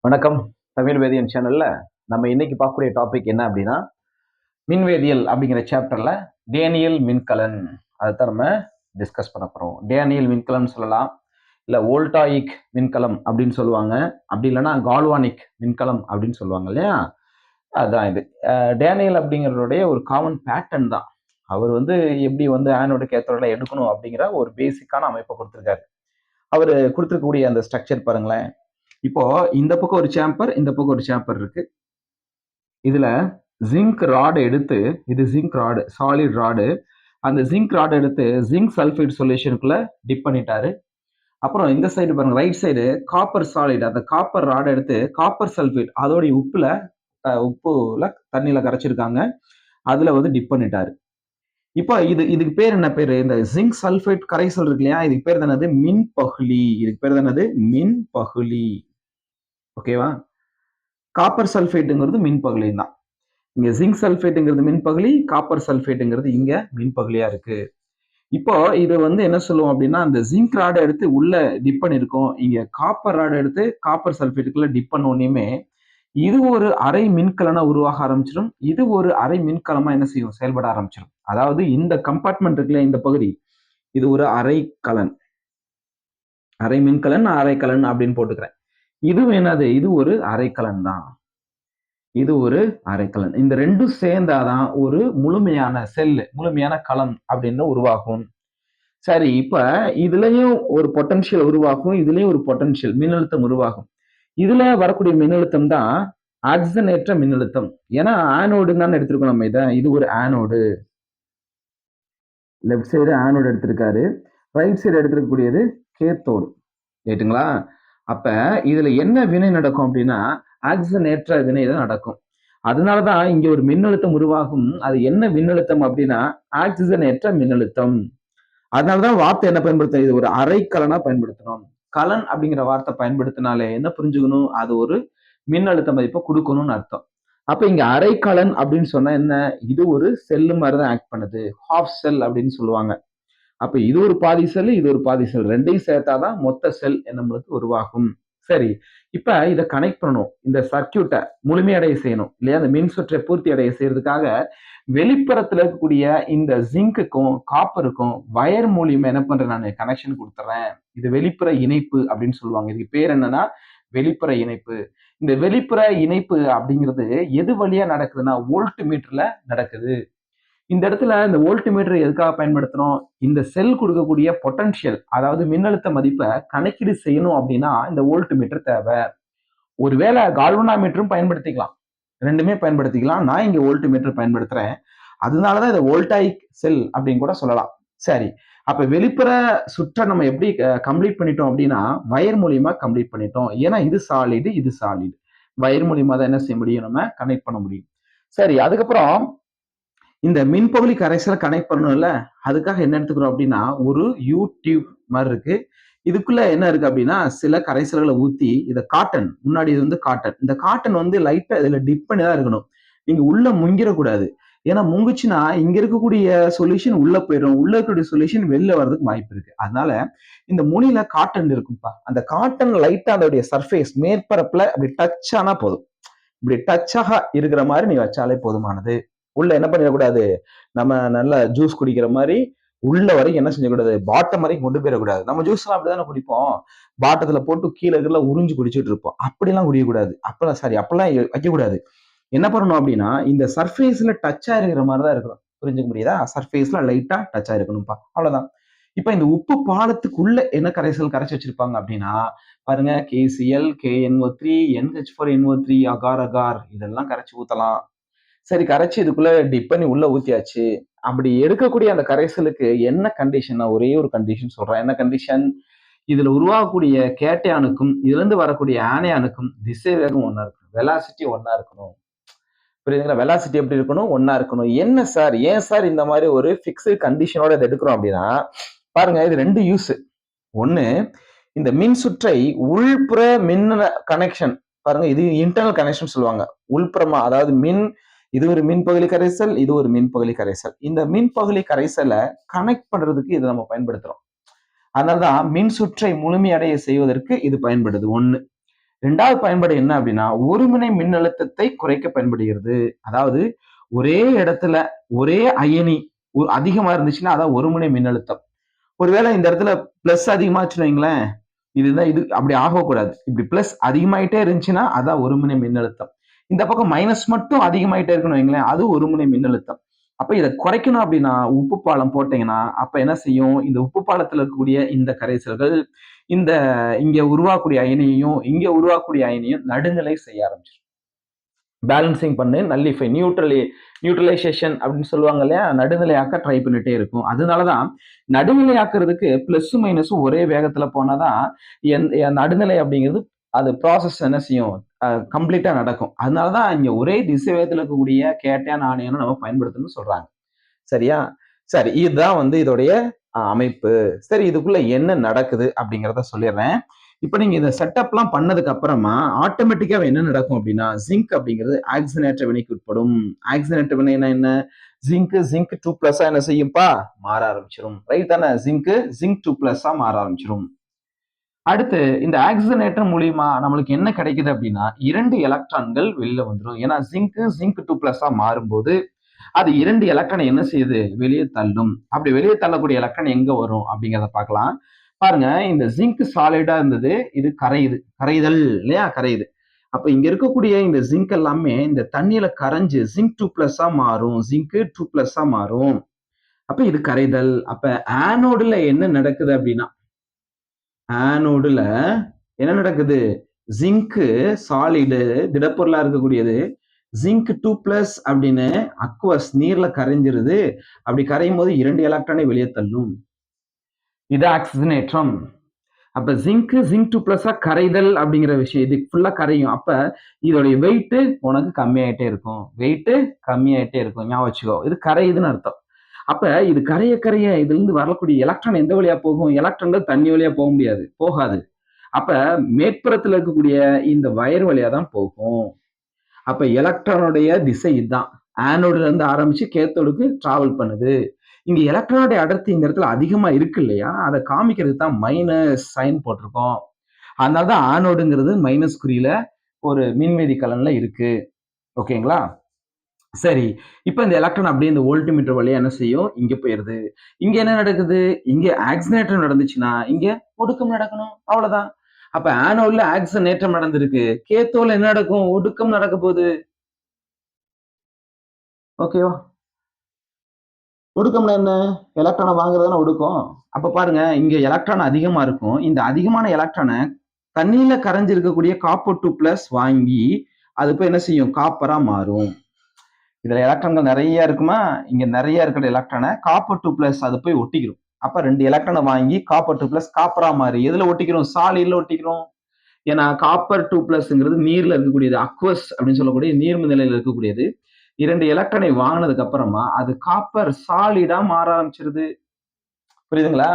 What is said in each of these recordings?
வணக்கம். தமிழ் வேதியியல் சேனல்ல நம்ம இன்னைக்கு பார்க்கக்கூடிய டாபிக் என்ன அப்படின்னா, மின்வேதியியல் அப்படிங்கிற சாப்டர்ல டேனியல் மின்கலன் அதைத்தான் நம்ம டிஸ்கஸ் பண்ண போறோம். டேனியல் மின்கலன் சொல்லலாம், இல்ல வோல்டாயிக் மின்கலம் அப்படின்னு சொல்லுவாங்க. அப்படி இல்லைன்னா கால்வானிக் மின்கலம் அப்படின்னு சொல்லுவாங்க இல்லையா? அதான் இது. டேனியல் அப்படிங்கிறவருடைய ஒரு காமன் பேட்டர்ன் தான். அவர் எப்படி ஆனோடு கேத்தோட எடுக்கணும் அப்படிங்கிற ஒரு பேசிக்கான அமைப்பை கொடுத்திருக்காரு. அவர் கொடுத்திருக்கக்கூடிய அந்த ஸ்ட்ரக்சர் பாருங்களேன். இப்போ இந்த பக்கம் ஒரு சேம்பர், இந்த பக்கம் ஒரு சேம்பர் இருக்கு. இதுல ஜிங்க் ராட் எடுத்து, இது ஜிங்க் ராடு, சாலிட் ராடு. அந்த ஜிங்க் ராட் எடுத்து ஜிங்க் சல்ஃபைட் சொல்யூஷனுக்குள்ள டிப் பண்ணிட்டாரு. அப்புறம் இந்த சைடு பாருங்க, ரைட் சைடு காப்பர் சாலிட், அந்த காப்பர் ராட் எடுத்து காப்பர் சல்ஃபைட் அதோடைய உப்புல தண்ணியில கரைச்சிருக்காங்க, அதுல டிப் பண்ணிட்டாரு. இப்போ இதுக்கு பேர் என்ன பேரு? இந்த ஜிங்க் சல்ஃபைட் கரைசல் இருக்கு இல்லையா, இதுக்கு பேர் தானது மின் பகுலி. இதுக்கு பேர் தானது மின் பகுலி. ஓகேவா? காப்பர் சல்ஃபேட்டுங்கிறது மின்பகுலி தான். இங்க ஜிங்க் சல்ஃபேட்டுங்கிறது மின்பகுலி, காப்பர் சல்ஃபேட்டுங்கிறது இங்க மின்பகுலியா இருக்கு. இப்போ இது என்ன சொல்லுவோம் அப்படின்னா, அந்த ஜிங்க் ராடை எடுத்து உள்ள டிப் பண்ணிருக்கோம். இங்க காப்பர் ராடை எடுத்து காப்பர் சல்ஃபேட்டுக்குள்ள டிப் பண்ண உடனேயுமே இது ஒரு அரை மின்கலனா உருவாக ஆரம்பிச்சிடும். இது ஒரு அரை மின்கலமா என்ன செய்யும்? செயல்பட ஆரம்பிச்சிடும். அதாவது இந்த கம்பார்ட்மெண்ட் இருக்குல்ல, இந்த பகுதி, இது ஒரு அரை கலன், அரை மின்கலன், அரை கலன் அப்படின்னு போட்டுக்கிறேன். இதுவும் என்னது? இது ஒரு அரைக்கலன் தான். இது ஒரு அரைக்கலன். இந்த ரெண்டும் சேர்ந்தாதான் ஒரு முழுமையான செல், முழுமையான களம் அப்படின்னு உருவாகும். சரி, இப்ப இதுலயும் ஒரு பொட்டன்ஷியல் உருவாகும், இதுலயும் ஒரு பொட்டன்ஷியல் மின்னழுத்தம் உருவாகும். இதுல வரக்கூடிய மின்னழுத்தம் தான் ஆக்சிஜனேற்ற மின்னழுத்தம். ஏன்னா ஆனோடுன்னு தான் எடுத்திருக்கோம் நம்ம இதை. இது ஒரு ஆனோடு. லெஃப்ட் சைடு ஆனோடு எடுத்திருக்காரு, ரைட் சைடு எடுத்திருக்கக்கூடியது கேத்தோடு. ரைட்டுங்களா? அப்ப இதுல என்ன வினை நடக்கும் அப்படின்னா, ஆக்சிஜனேற்ற வினை தான் நடக்கும். அதனாலதான் இங்க ஒரு மின்னழுத்தம் உருவாகும். அது என்ன மின்னழுத்தம் அப்படின்னா, ஆக்சிஜனேற்ற மின்னழுத்தம். அதனாலதான் வார்த்தை என்ன பயன்படுத்தணும்? இது ஒரு அரைக்கலனா பயன்படுத்தணும். கலன் அப்படிங்கிற வார்த்தை பயன்படுத்தினாலே என்ன புரிஞ்சுக்கணும்? அது ஒரு மின்னழுத்த மதிப்பை கொடுக்கணும்னு அர்த்தம். அப்ப இங்க அரைக்கலன் அப்படின்னு சொன்னா என்ன? இது ஒரு செல்லு மாதிரிதான் ஆக்ட் பண்ணுது. ஹாஃப் செல் அப்படின்னு சொல்லுவாங்க. அப்ப இது ஒரு பாதி செல், இது ஒரு பாதி செல், ரெண்டையும் சேர்த்தாதான் மொத்த செல் நம்மளுக்கு உருவாகும். சரி, இப்ப இதை கனெக்ட் பண்ணணும், இந்த சர்க்கியூட்டை முழுமையடைய செய்யணும் இல்லையா? அந்த மின் சுற்றை பூர்த்தி அடைய செய்யறதுக்காக வெளிப்புறத்துல இருக்கக்கூடிய இந்த ஜிங்க்குக்கும் காப்பருக்கும் வயர் மூலியமா என்ன பண்றேன்? நான் கனெக்ஷன் கொடுத்துறேன். இது வெளிப்புற இணைப்பு அப்படின்னு சொல்லுவாங்க. இதுக்கு பேர் என்னன்னா வெளிப்புற இணைப்பு. இந்த வெளிப்புற இணைப்பு அப்படிங்கிறது எது வழியா நடக்குதுன்னா வோல்ட் மீட்டர்ல நடக்குது. இந்த இடத்துல இந்த வோல்ட் மீட்டர் எதுக்காக பயன்படுத்துறோம்? இந்த செல் கொடுக்கக்கூடிய பொட்டன்ஷியல், அதாவது மின்னழுத்த மதிப்பை கணக்கீடு செய்யணும் அப்படின்னா இந்த வோல்ட் மீட்டர் தேவை. ஒருவேளை கால்வனாமீட்டரும் பயன்படுத்திக்கலாம், ரெண்டுமே பயன்படுத்திக்கலாம். நான் இங்க வோல்ட் மீட்டர் பயன்படுத்துறேன். அதனாலதான் இதை வோல்டாயிக் செல் அப்படின்னு கூட சொல்லலாம். சரி, அப்ப வெளிப்புற சுற்றை நம்ம எப்படி கம்ப்ளீட் பண்ணிட்டோம் அப்படின்னா வயர் மூலியமா கம்ப்ளீட் பண்ணிட்டோம். ஏன்னா இது சாலிடு, இது சாலிடு. வயர் மூலியமா தான் என்ன செய்ய முடியும்? நம்ம கனெக்ட் பண்ண முடியும். சரி, அதுக்கப்புறம் இந்த மின்பகுலி கரைசலை கனெக்ட் பண்ணணும்ல, அதுக்காக என்ன எடுத்துக்கிறோம் அப்படின்னா ஒரு யூடியூப் மாதிரி இருக்கு. இதுக்குள்ள என்ன இருக்கு அப்படின்னா சில கரைசல்களை ஊத்தி, இதை காட்டன், முன்னாடி இது காட்டன், இந்த காட்டன் லைட்டா இதுல டிப் பண்ணி தான் இருக்கணும். நீங்க உள்ள முங்கிடக்கூடாது. ஏன்னா முங்குச்சுன்னா இங்க இருக்கக்கூடிய சொல்யூஷன் உள்ள போயிடும், உள்ள இருக்கக்கூடிய சொல்யூஷன் வெளில வர்றதுக்கு வாய்ப்பு இருக்கு. அதனால இந்த முனியில காட்டன் இருக்கும்பா, அந்த காட்டன் லைட்டா அதோடைய சர்ஃபேஸ் மேற்பரப்புல அப்படி டச் ஆனா போதும். இப்படி டச்சாக இருக்கிற மாதிரி நீ வச்சாலே போதுமானது. உள்ள என்ன பண்ணிடக்கூடாது? நம்ம நல்லா ஜூஸ் குடிக்கிற மாதிரி உள்ள வரைக்கும் என்ன செஞ்சக்கூடாது? பாட்டம் வரைக்கும் கொண்டு போயிடக்கூடாது. நம்ம ஜூஸ் எல்லாம் அப்படிதானே குடிப்போம், பாட்டத்துல போட்டு கீழே உறிஞ்சு குடிச்சிட்டு இருப்போம். அப்படிலாம் குடிக்கக்கூடாது. அப்பெல்லாம் வைக்கக்கூடாது. என்ன பண்ணணும் அப்படின்னா இந்த சர்ஃபேஸ்ல டச்சா இருக்கிற மாதிரி தான் இருக்கணும். புரிஞ்சுக்க முடியுதா? சர்ஃபேஸ்ல லைட்டா டச்சா இருக்கணும்ப்பா, அவ்வளவுதான். இப்ப இந்த உப்பு பாலத்துக்குள்ள என்ன கரைசல் கரைச்சி வச்சிருப்பாங்க அப்படின்னா பாருங்க, KCl, KNO3, NH4NO3, agar agar இதெல்லாம் கரைச்சி ஊத்தலாம். சரி, கரைச்சி இதுக்குள்ள டிப் பண்ணி உள்ள ஊத்தியாச்சு. அப்படி எடுக்கக்கூடிய அந்த கரைசலுக்கு என்ன கண்டிஷன்? ஒரே ஒரு கண்டிஷன் சொல்றேன். என்ன கண்டிஷன்? இதுல உருவாகக்கூடிய கேட்டையானுக்கும் இதுல இருந்து வரக்கூடிய ஆனையானுக்கும் திசை வேகம் ஒன்னா இருக்கணும், வெலாசிட்டி ஒன்னா இருக்கணும். புரியுதுங்களா? வெலாசிட்டி எப்படி இருக்கணும்? ஒன்னா இருக்கணும். என்ன சார், ஏன் சார் இந்த மாதிரி ஒரு பிக்ஸ்டு கண்டிஷனோட இதை எடுக்கிறோம் அப்படின்னா பாருங்க, இது ரெண்டு யூஸ். ஒண்ணு, இந்த மின் சுற்றை உள்புற மின் கனெக்ஷன் பாருங்க, இது இன்டர்னல் கனெக்ஷன் சொல்லுவாங்க. உள்புறமா, அதாவது இது ஒரு மின்பகுலி கரைசல், இது ஒரு மின்பகுலி கரைசல். இந்த மின்பகுலி கரைசலை கனெக்ட் பண்றதுக்கு இதை நம்ம பயன்படுத்துறோம். அதனாலதான் மின் சுற்றை முழுமையடைய செய்வதற்கு இது பயன்படுது. ஒண்ணு. 2வது பயன்பாடு என்ன அப்படின்னா ஒருமுனை மின்னழுத்தத்தை குறைக்க பயன்படுகிறது. அதாவது ஒரே இடத்துல ஒரே அயனி அதிகமா இருந்துச்சுன்னா அதான் ஒருமுனை மின்னழுத்தம். ஒருவேளை இந்த இடத்துல பிளஸ் அதிகமாச்சுன்னு வைங்களேன், இதுதான் இது அப்படி ஆகக்கூடாது. இப்படி பிளஸ் அதிகமாயிட்டே இருந்துச்சுன்னா அதான் ஒருமுனை மின்னழுத்தம். இந்த பக்கம் மைனஸ் மட்டும் அதிகமாயிட்டே இருக்குன்னு வைங்களேன், அது ஒருமுனை மின்னழுத்தம். அப்ப இதை குறைக்கணும் அப்படின்னா உப்பு பாலம் போட்டீங்கன்னா அப்ப என்ன செய்யும், இந்த உப்பு பாலத்துல இருக்கக்கூடிய இந்த கரைசல்கள் இந்த இங்க உருவாக்கக்கூடிய அயனியையும் இங்க உருவாக்கக்கூடிய அயனியும் நடுநிலை செய்ய ஆரம்பிச்சிடும். பேலன்சிங் பண்ணு நல்லிஃபை நியூட்ரலைசேஷன் அப்படின்னு சொல்லுவாங்க இல்லையா, நடுநிலையாக்க ட்ரை பண்ணிட்டே இருக்கும். அதனாலதான் நடுநிலையாக்குறதுக்கு பிளஸ் மைனஸும் ஒரே வேகத்துல போனாதான் நடுநிலை அப்படிங்கிறது அது ப்ராசஸ் என்ன செய்யும், கம்ப்ளீட்டா நடக்கும். அதனாலதான் இங்க ஒரே திசை வேகத்துல இருக்கக்கூடிய கேட்டையான் ஆணையானும் நம்ம பயன்படுத்தணும்னு சொல்றாங்க. சரியா? சரி, இதுதான் இதோடைய அமைப்பு. சரி, இதுக்குள்ள என்ன நடக்குது அப்படிங்கிறத சொல்லிடுறேன். இப்ப நீங்க இந்த செட்டப்லாம் பண்ணதுக்கு அப்புறமா ஆட்டோமேட்டிக்கா என்ன நடக்கும் அப்படின்னா ஜிங்க் அப்படிங்கிறது ஆக்சிஜனேற்ற வினைக்கு உட்படும். ஆக்சிஜனேற்ற வினைனா என்ன, ஜிங்க் 2+ என்ன செய்யும்பா மாற ஆரம்பிச்சிடும். ரைட் தானே, ஜிங்க் 2+ மாற ஆரம்பிச்சிடும். அடுத்து இந்த ஆக்சிஜனேற்ற மூலியமா நம்மளுக்கு என்ன கிடைக்குது அப்படின்னா 2 எலக்ட்ரான்கள் வெளியில வந்துடும். ஏன்னா ஜிங்க் 2+ மாறும்போது அது 2 எலக்ட்ரான் என்ன செய்யுது, வெளியே தள்ளும். அப்படி வெளியே தள்ளக்கூடிய எலக்ட்ரான் எங்க வரும் அப்படிங்கிறத பார்க்கலாம். பாருங்க, இந்த ஜிங்க் சாலிடா இருந்தது, இது கரைதல் இல்லையா, கரையுது. அப்ப இங்க இருக்கக்கூடிய இந்த ஜிங்க் எல்லாமே இந்த தண்ணியில கரைஞ்சு ஜிங்க் 2+ மாறும். ஜிங்க் 2+ மாறும். அப்ப இது கரைதல். அப்ப ஆனோடுல என்ன நடக்குது அப்படின்னா, ஆனோடுல என்ன நடக்குது, ஜிங்க் சாலிடு திடப்பொருளா இருக்கக்கூடியது ஜிங்க் 2+ அப்படின்னு அக்வஸ் நீர்ல கரைஞ்சிருது. அப்படி கரையும் போது 2 எலக்ட்ரானை வெளியே தள்ளும். இது ஆக்சிஜனேற்றம். அப்ப ஜிங்க் 2+ கரைதல் அப்படிங்கிற விஷயம், இது ஃபுல்லா கரையும். அப்ப இதோடைய வெயிட் உனக்கு கம்மியாயிட்டே இருக்கும். ஞாபகம் வச்சுக்கோ, இது கரையுதுன்னு அர்த்தம். அப்ப இது கரைய கரைய இதுல இருந்து வரக்கூடிய எலக்ட்ரான் எந்த வழியா போகும், எலக்ட்ரான்கள் தண்ணி வழியா போக முடியாது, போகாது. அப்ப மேற்புறத்துல இருக்கக்கூடிய இந்த வயர் வழியா தான் போகும். அப்ப எலக்ட்ரானுடைய திசை இதுதான். ஆனோடுல இருந்து ஆரம்பிச்சு கேத்தோடுக்கு டிராவல் பண்ணுது. இங்க எலக்ட்ரானுடைய அடர்த்தி இந்த இடத்துல அதிகமா இருக்கு இல்லையா, அதை காமிக்கிறதுக்கு தான் மைனஸ் சைன் போட்டிருக்கோம். அதனாலதான் ஆனோடுங்கிறது மைனஸ் குறியில ஒரு மின்வேதி கலன்ல இருக்கு. ஓகேங்களா? சரி, இப்ப இந்த எலக்ட்ரான் அப்படியே இந்த வோல்ட்மீட்டர் வழியா என்ன செய்யும், இங்க போயிருது. இங்க என்ன நடக்குது, இங்க ஆக்சிஜனேற்றம் நடந்துச்சுன்னா இங்க ஒடுக்கம் நடக்கணும், அவ்வளவுதான். அப்ப ஆனோட்ல ஆக்சிஜனேற்றம் நடந்திருக்கு, கேத்தோல என்ன நடக்கும், ஒடுக்கம் நடக்க போகுது. ஓகேவா? ஒடுக்கம்னா என்ன, எலக்ட்ரானை வாங்குறதுனா ஒடுக்கம். அப்ப பாருங்க, இங்க எலக்ட்ரான் அதிகமா இருக்கும். இந்த அதிகமான எலக்ட்ரானை தண்ணியில கரைஞ்சு இருக்கக்கூடிய காப்பர் 2+ வாங்கி அது போய் என்ன செய்யும், காப்பரா மாறும். இதுல எலக்ட்ரான்கள் நிறைய இருக்குமா, இங்க நிறைய இருக்கிற எலக்ட்ரானை காப்பர் 2+ அது போய் ஒட்டிக்கிறோம். அப்ப 2 எலக்ட்ரானை வாங்கி காப்பர் 2+ காப்பரா மாறி எதுல ஒட்டிக்கிறோம், சாலிட்ல ஒட்டிக்கிறோம். ஏன்னா காப்பர் 2+ங்கிறது நீர்ல இருக்கக்கூடியது, அக்வஸ் அப்படின்னு சொல்லக்கூடிய நீர்ம நிலையில இருக்கக்கூடியது. 2 எலக்ட்ரானை வாங்கினதுக்கு அப்புறமா அது காப்பர் சாலிடா மாற ஆரம்பிச்சிருது. புரியுதுங்களா?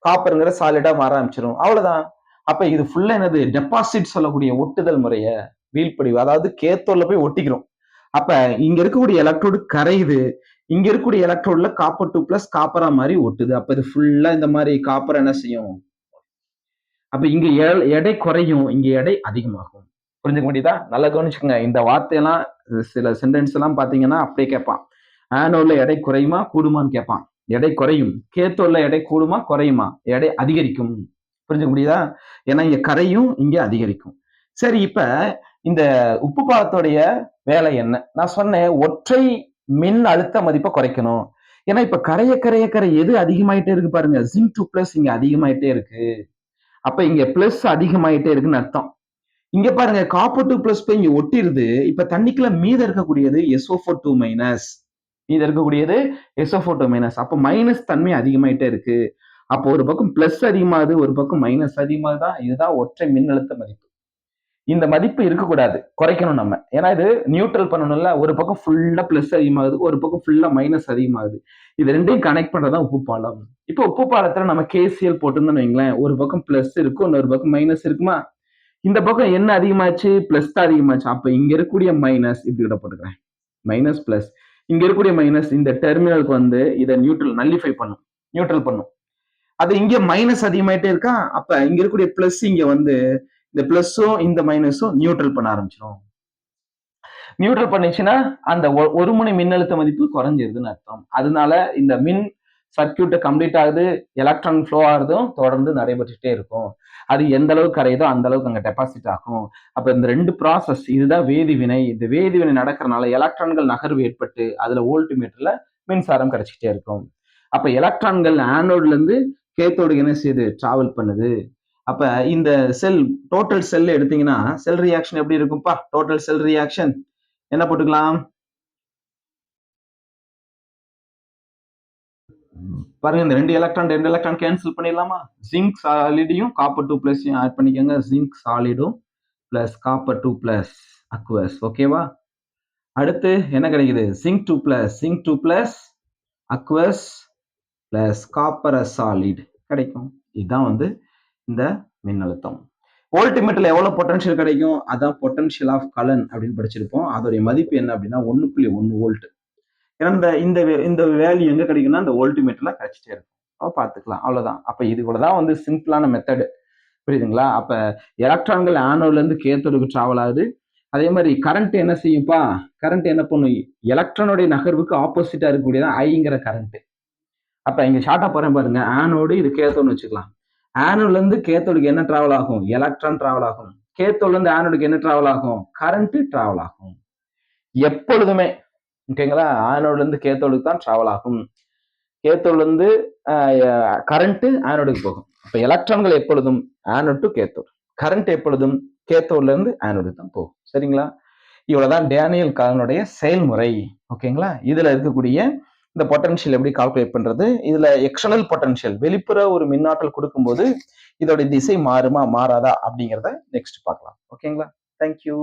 காப்பர்ங்கிற சாலிடா மாற ஆரம்பிச்சிடும், அவ்வளவுதான். அப்ப இது ஃபுல்லா என்னது, டெபாசிட் சொல்லக்கூடிய ஒட்டுதல் முறைய வீழ்படிவு, அதாவது கேத்தோல்ல போய் ஒட்டிக்கிறோம். அப்ப இங்க இருக்கக்கூடிய எலக்ட்ரோடு கரையுது, இங்க இருக்கக்கூடிய எலக்ட்ரோட்ல காப்பர் 2+ காப்பரா மாதிரி ஒட்டுது. அப்ப இது ஃபுல்லா இந்த மாதிரி காப்பர் என்ன செய்யும், அப்ப இங்க எடை குறையும், இங்க எடை அதிகமாகும். புரிஞ்சுக்க முடியுதா? நல்லா கவனிச்சுக்கோங்க. இந்த வார்த்தையெல்லாம் சில சென்டென்ஸ் எல்லாம் பாத்தீங்கன்னா அப்படியே கேட்பான். ஆனோட்ல எடை குறையுமா கூடுமான்னு கேட்பான். எடை குறையும். கேத்தோல்ல எடை கூடுமா குறையுமா, எடை அதிகரிக்கும். புரிஞ்சுக்க முடியுதா? ஏன்னா இங்க கரையும், இங்க அதிகரிக்கும். சரி, இப்ப இந்த உப்பு பாலத்தோடைய வேலை என்ன, நான் சொன்னேன் ஒற்றை மின் அழுத்த மதிப்பை குறைக்கணும். ஏன்னா இப்ப கரைய கரைய கரைய எது அதிகமாயிட்டே இருக்கு பாருங்க, ஜிங்க் 2+ இங்க அதிகமாயிட்டே இருக்கு. அப்ப இங்க பிளஸ் அதிகமாயிட்டே இருக்குன்னு அர்த்தம். இங்க பாருங்க, காப்பர் 2+ போய் இங்க ஒட்டிருது. இப்ப தண்ணிக்குள்ள மீதம் இருக்கக்கூடியது SO4 2-. மீதம் இருக்கக்கூடியது SO4 2-. அப்ப மைனஸ் தன்மை அதிகமாயிட்டே இருக்கு. அப்போ ஒரு பக்கம் பிளஸ் அதிகமாகுது, ஒரு பக்கம் மைனஸ் அதிகமாகுதா, இதுதான் ஒற்றை மின்னழுத்த மதிப்பு. இந்த மதிப்பு இருக்கக்கூடாது, குறைக்கணும் நம்ம. ஏன்னா இது நியூட்ரல் பண்ணணும்ல, ஒரு பக்கம் ஃபுல்லா பிளஸ் அதிகமாகுது, ஒரு பக்கம் ஃபுல்லா மைனஸ் அதிகமாகுது. இது ரெண்டையும் கனெக்ட் பண்றதுதான் உப்பு பாலம். இப்போ உப்பு பாலத்துல நம்ம KCl போட்டிருந்தோம்னு வைங்களேன், ஒரு பக்கம் பிளஸ் இருக்கும், இன்னொரு பக்கம் மைனஸ் இருக்குமா. இந்த பக்கம் என்ன அதிகமாச்சு, பிளஸ் தான் அதிகமாச்சு. அப்ப இங்க இருக்கக்கூடிய மைனஸ் இப்படி கூட போட்டுக்கிறேன், மைனஸ் பிளஸ். இங்க இருக்கக்கூடிய மைனஸ் இந்த டெர்மினலுக்கு இதை நல்லிஃபை பண்ணும், நியூட்ரல் பண்ணும். அது இங்க மைனஸ் அதிகமாயிட்டே இருக்கா, அப்ப இங்க இருக்கக்கூடிய பிளஸ் இங்க இந்த பிளஸும் இந்த மைனஸும் நியூட்ரல் பண்ண ஆரம்பிச்சிடும். நியூட்ரல் பண்ணிச்சுன்னா அந்த ஒரு முனை மின்னழுத்த மதிப்பு குறைஞ்சிருதுன்னு அர்த்தம். அதனால இந்த மின் சர்க்கியூட் கம்ப்ளீட் ஆகுது, எலக்ட்ரான் ஃப்ளோ ஆகுறதும் தொடர்ந்து நடைபெற்றுட்டே இருக்கும். அது எந்த அளவுக்கு கரையுதோ அந்த அளவுக்கு அங்க டெபாசிட் ஆகும். அப்ப இந்த 2 ப்ராசஸ், இதுதான் வேதிவினை. இந்த வேதிவினை நடக்கிறதுனால எலக்ட்ரான்கள் நகர்வு ஏற்பட்டு அதுல வோல்ட் மீட்டர்ல மின்சாரம் கிடைச்சிக்கிட்டே இருக்கும். அப்ப எலக்ட்ரான்கள் ஆனோட்ல இருந்து கேத்தோடுக்கு என்ன செய்யுது, டிராவல் பண்ணுது. அப்ப இந்த செல், டோட்டல் செல் எடுத்தீங்கன்னா செல் ரியாக்ஷன் எப்படி இருக்கும்பா? டோட்டல் செல் ரியாக்ஷன் என்ன போட்டுக்கலாம்? பாருங்க, இந்த 2 எலக்ட்ரான் கேன்சல் பண்ணிடலாமா? ஜிங்க் சாலிடையும் காப்பர் 2 பிளஸையும் ஆட் பண்ணிக்கோங்க. ஜிங்க் சாலிடும் பிளஸ் காப்பர் 2 பிளஸ் அக்வஸ். ஓகேவா? அடுத்து என்ன கிடைக்குது? Zinc 2 plus aqueous plus copper solid கிடைக்கும். இதுதான் வந்து இந்த மின்னழுத்தம். வோல்ட்மீட்டர்ல எவ்வளவு பொட்டன்ஷியல் கிடைக்கும்? அதான் பொட்டன்ஷியல் ஆஃப் கலன் அப்படின்னு படிச்சிருப்போம். அதோடைய மதிப்பு என்ன அப்படின்னா 1.1 வோல்ட். ஏன்னா இந்த இந்த வேல்யூ எங்க கிடைக்கும்னா இந்த வோல்ட்மீட்டர்ல கிடைச்சிட்டே இருக்கும். பார்த்துக்கலாம், அவ்வளவுதான். அப்ப இதுக்குள்ளதான் வந்து சிம்பிளான மெத்தடு. புரியுதுங்களா? அப்ப எலக்ட்ரான்கள் ஆனோட்ல இருந்து கேத்தோடுக்கு டிராவல் ஆகுது. அதே மாதிரி கரண்ட் என்ன செய்யும்ப்பா? கரண்ட் என்ன பண்ணும்? எலக்ட்ரானுடைய நகர்வுக்கு ஆப்போசிட்டா இருக்கக்கூடியதான் ஐங்கிற கரண்ட். அப்ப இங்க ஷார்ட்டா போறேன் பாருங்க. ஆனோடு, இது கேத்தோடுன்னு வச்சுக்கலாம். ஆனோட்ல இருந்து கேத்தோடுக்கு என்ன டிராவல் ஆகும்? எலக்ட்ரான் டிராவல் ஆகும். கேத்தோட்ல இருந்து ஆனோடுக்கு என்ன டிராவல் ஆகும்? கரண்ட் டிராவல் ஆகும். எப்பொழுதுமே, ஓகேங்களா? ஆனோட்ல இருந்து கேத்தோடுக்கு தான் டிராவல் ஆகும். கேத்தோட்ல இருந்து கரண்ட் ஆனோடுக்கு போகும். இப்ப எலக்ட்ரான்கள் எப்பொழுதும் ஆனோட் டு கேத்தோட், கரண்ட் எப்பொழுதும் கேத்தோட்ல இருந்து ஆனோடுக்கு தான் போகும். சரிங்களா? இவ்வளவுதான் டேனியல் கலனுடைய செயல்முறை. ஓகேங்களா? இதுல இருக்கக்கூடிய இந்த பொட்டன்ஷியல் எப்படி கால்குலேட் பண்றது, இதுல எக்ஸ்டர்னல் பொட்டன்ஷியல், வெளிப்புற ஒரு மின்னாற்றல் கொடுக்கும்போது இதோட திசை மாறுமா மாறாதா அப்படிங்கிறத நெக்ஸ்ட் பார்க்கலாம். ஓகேங்களா? தேங்க்யூ.